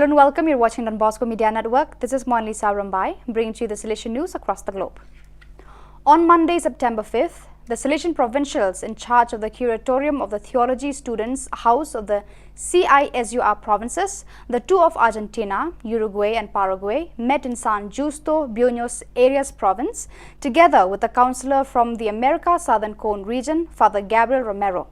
and welcome. You're watching Don Bosco Media Network. This is Monlisa Rambai, bringing to you the Salesian news across the globe. On Monday, September 5th, the Salesian provincials in charge of the curatorium of the theology students' house of the CISUR provinces, the two of Argentina, Uruguay and Paraguay, met in San Justo, Buenos Aires province, together with a counselor from the America Southern Cone region, Father Gabriel Romero.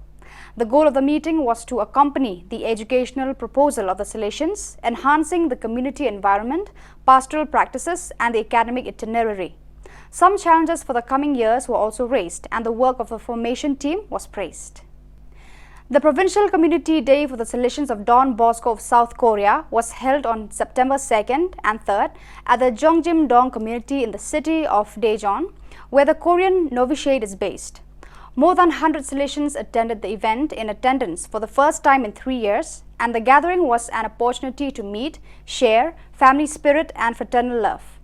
The goal of the meeting was to accompany the educational proposal of the Salesians, enhancing the community environment, pastoral practices and the academic itinerary. Some challenges for the coming years were also raised, and the work of the formation team was praised. The Provincial Community Day for the Salesians of Don Bosco of South Korea was held on September 2nd and 3rd at the Jongjim Dong community in the city of Daejeon, where the Korean novitiate is based. More than 100 Salesians attended the event in attendance for the first time in 3 years, and the gathering was an opportunity to meet, share family spirit and fraternal love.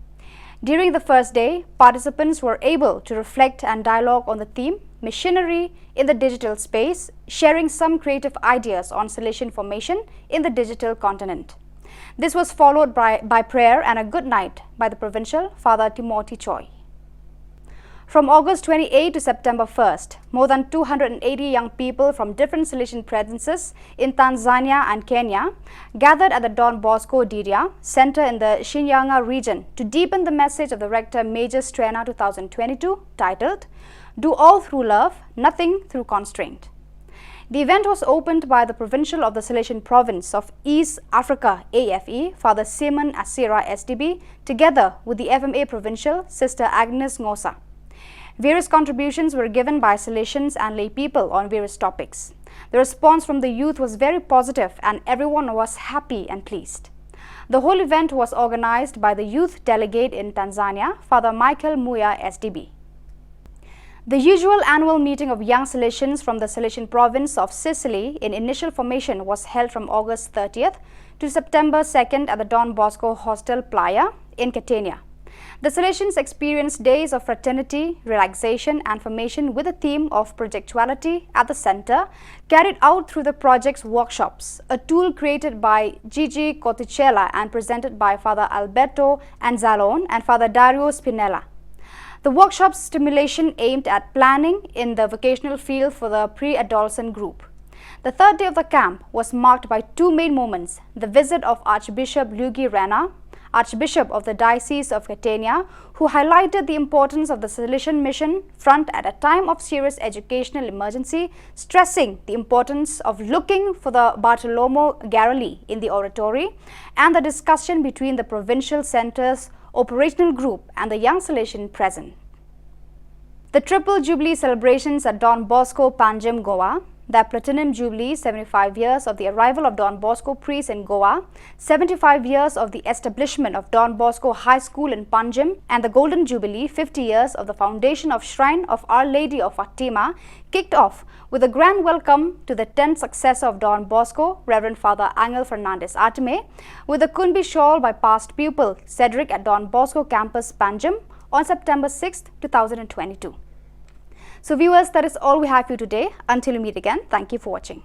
During the first day, participants were able to reflect and dialogue on the theme Missionary in the Digital Space, sharing some creative ideas on Salesian formation in the digital continent. This was followed by prayer and a good night by the provincial Father Timothy Choi. From August 28 to September 1st, more than 280 young people from different Salesian provinces in Tanzania and Kenya gathered at the Don Bosco Didia Center in the Shillong region to deepen the message of the Rector Major Strena 2022 titled, "Do All Through Love, Nothing Through Constraint." The event was opened by the Provincial of the Salesian Province of East Africa AFE, Father Simon Asira SDB, together with the FMA Provincial, Sister Agnes Ngosa. Various contributions were given by Salesians and lay people on various topics. The response from the youth was very positive and everyone was happy and pleased. The whole event was organized by the youth delegate in Tanzania, Father Michael Muya SDB. The usual annual meeting of young Salesians from the Salesian province of Sicily in initial formation was held from August 30th to September 2nd at the Don Bosco Hostel Playa in Catania. The Salesians experienced days of fraternity, relaxation and formation with a theme of projectuality at the center, carried out through the project's workshops, a tool created by Gigi Cotticella and presented by Father Alberto Anzalone and Father Dario Spinella. The workshop's stimulation aimed at planning in the vocational field for the pre-adolescent group. The third day of the camp was marked by two main moments: the visit of Archbishop Luigi Rena, Archbishop of the Diocese of Catania, who highlighted the importance of the Salesian mission front at a time of serious educational emergency, stressing the importance of looking for the Bartolomeo Garrelli in the oratory, and the discussion between the provincial center's operational group and the young Salesian present. The Triple Jubilee celebrations at Don Bosco, Panjim, Goa, the Platinum Jubilee, 75 years of the arrival of Don Bosco priests in Goa, 75 years of the establishment of Don Bosco High School in Panjim, and the Golden Jubilee, 50 years of the foundation of Shrine of Our Lady of Fatima, kicked off with a grand welcome to the 10th successor of Don Bosco, Reverend Father Angel Fernandez Artime, with a Kunbi shawl by past pupil Cedric at Don Bosco campus Panjim on September 6, 2022. So viewers, that is all we have for you today. Until we meet again, thank you for watching.